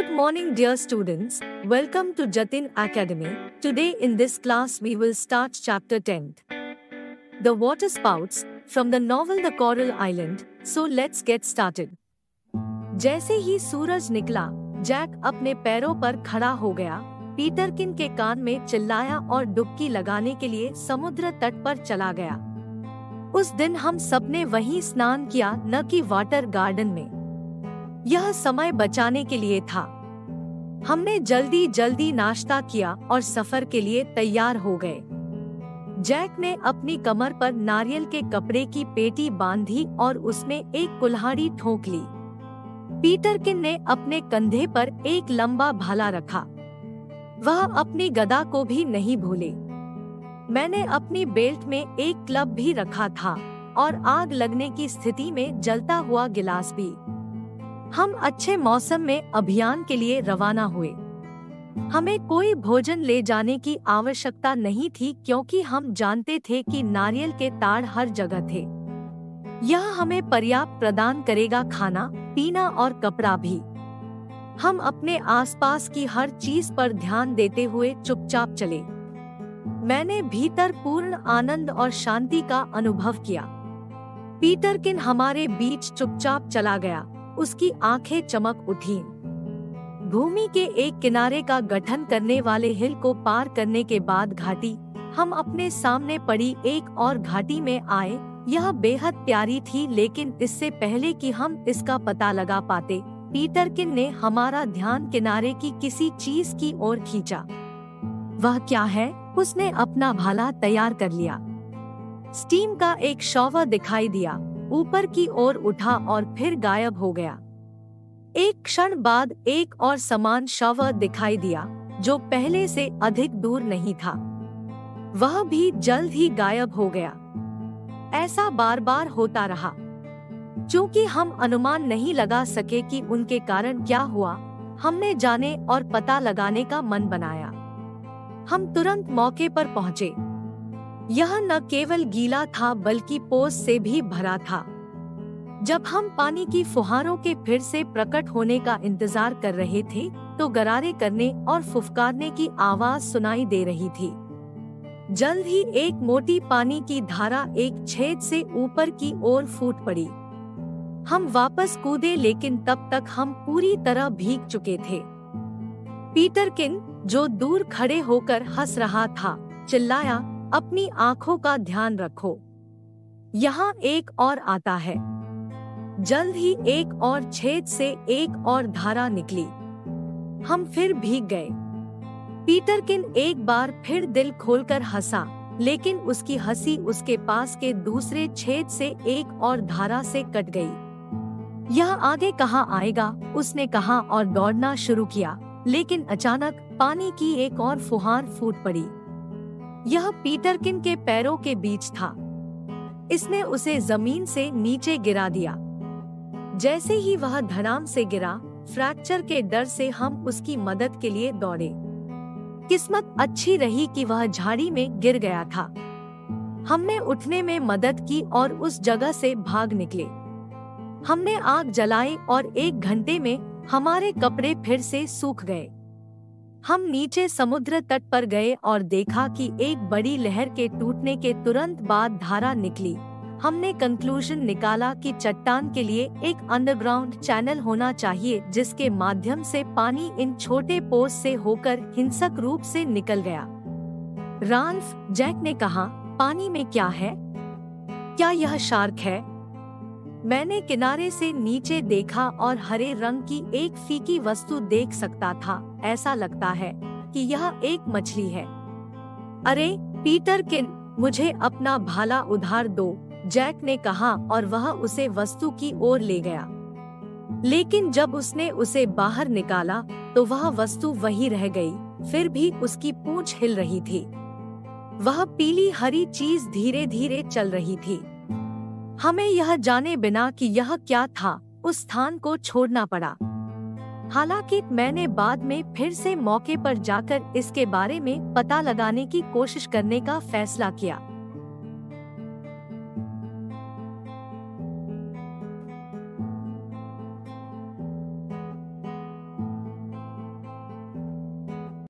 Good morning, dear students. Welcome to Jatin Academy. Today in this class we will start chapter 10. The water spouts from the novel The Coral Island. So let's get started. जैसे ही सूरज निकला, Jack अपने पैरों पर खड़ा हो गया, पीटरकिन के कान में चिल्लाया और डुबकी लगाने के लिए समुद्र तट पर चला गया। उस दिन हम सबने वहीं स्नान किया, न कि वाटर गार्डन में। यह समय बचाने के लिए था। हमने जल्दी जल्दी नाश्ता किया और सफर के लिए तैयार हो गए। जैक ने अपनी कमर पर नारियल के कपड़े की पेटी बांधी और उसमें एक कुल्हाड़ी ठोक ली। पीटरकिन ने अपने कंधे पर एक लंबा भाला रखा। वह अपनी गदा को भी नहीं भूले। मैंने अपनी बेल्ट में एक क्लब भी रखा था और आग लगने की स्थिति में जलता हुआ गिलास भी। हम अच्छे मौसम में अभियान के लिए रवाना हुए। हमें कोई भोजन ले जाने की आवश्यकता नहीं थी क्योंकि हम जानते थे कि नारियल के ताड़ हर जगह थे। यह हमें पर्याप्त प्रदान करेगा, खाना, पीना और कपड़ा भी। हम अपने आसपास की हर चीज पर ध्यान देते हुए चुपचाप चले। मैंने भीतर पूर्ण आनंद और शांति का अनुभव किया। पीटरकिन हमारे बीच चुपचाप चला गया। उसकी आंखें चमक उठीं। भूमि के एक किनारे का गठन करने वाले हिल को पार करने के बाद घाटी, हम अपने सामने पड़ी एक और घाटी में आए। यह बेहद प्यारी थी, लेकिन इससे पहले कि हम इसका पता लगा पाते, पीटरकिन ने हमारा ध्यान किनारे की किसी चीज की ओर खींचा। वह क्या है? उसने अपना भाला तैयार कर लिया। स्टीम का एक शॉवर दिखाई दिया, ऊपर की ओर उठा और फिर गायब हो गया। एक क्षण बाद एक और समान शॉवर दिखाई दिया, जो पहले से अधिक दूर नहीं था। वह भी जल्द ही गायब हो गया। ऐसा बार बार होता रहा। क्योंकि हम अनुमान नहीं लगा सके कि उनके कारण क्या हुआ, हमने जाने और पता लगाने का मन बनाया। हम तुरंत मौके पर पहुंचे। यह न केवल गीला था बल्कि पोस से भी भरा था। जब हम पानी की फुहारों के फिर से प्रकट होने का इंतजार कर रहे थे, तो गरारे करने और फुफकारने की आवाज सुनाई दे रही थी। जल्द ही एक मोटी पानी की धारा एक छेद से ऊपर की ओर फूट पड़ी। हम वापस कूदे, लेकिन तब तक हम पूरी तरह भीग चुके थे। पीटरकिन, जो दूर खड़े होकर हंस रहा था, चिल्लाया, अपनी आंखों का ध्यान रखो, यहाँ एक और आता है। जल्द ही एक और छेद से एक और धारा निकली। हम फिर भीग गए। पीटरकिन एक बार फिर दिल खोलकर हंसा, लेकिन उसकी हंसी उसके पास के दूसरे छेद से एक और धारा से कट गई। यह आगे कहाँ आएगा, उसने कहा और दौड़ना शुरू किया, लेकिन अचानक पानी की एक और फुहार फूट पड़ी। यह पीटरकिन के पैरों के बीच था। इसने उसे जमीन से नीचे गिरा दिया। जैसे ही वह धड़ाम से गिरा, फ्रैक्चर के डर से हम उसकी मदद के लिए दौड़े। किस्मत अच्छी रही कि वह झाड़ी में गिर गया था। हमने उठने में मदद की और उस जगह से भाग निकले। हमने आग जलाई और 1 घंटे में हमारे कपड़े फिर से सूख गए। हम नीचे समुद्र तट पर गए और देखा कि एक बड़ी लहर के टूटने के तुरंत बाद धारा निकली। हमने कंक्लूजन निकाला कि चट्टान के लिए एक अंडरग्राउंड चैनल होना चाहिए, जिसके माध्यम से पानी इन छोटे पोस से होकर हिंसक रूप से निकल गया। राल्फ, जैक ने कहा, पानी में क्या है? क्या यह शार्क है? मैंने किनारे से नीचे देखा और हरे रंग की एक फीकी वस्तु देख सकता था। ऐसा लगता है कि यह एक मछली है। अरे पीटरकिन, मुझे अपना भाला उधार दो, जैक ने कहा और वह उसे वस्तु की ओर ले गया। लेकिन जब उसने उसे बाहर निकाला तो वह वस्तु वहीं रह गई। फिर भी उसकी पूंछ हिल रही थी। वह पीली हरी चीज धीरे धीरे चल रही थी। हमें यह जाने बिना कि यह क्या था, उस स्थान को छोड़ना पड़ा। हालांकि मैंने बाद में फिर से मौके पर जाकर इसके बारे में पता लगाने की कोशिश करने का फैसला किया।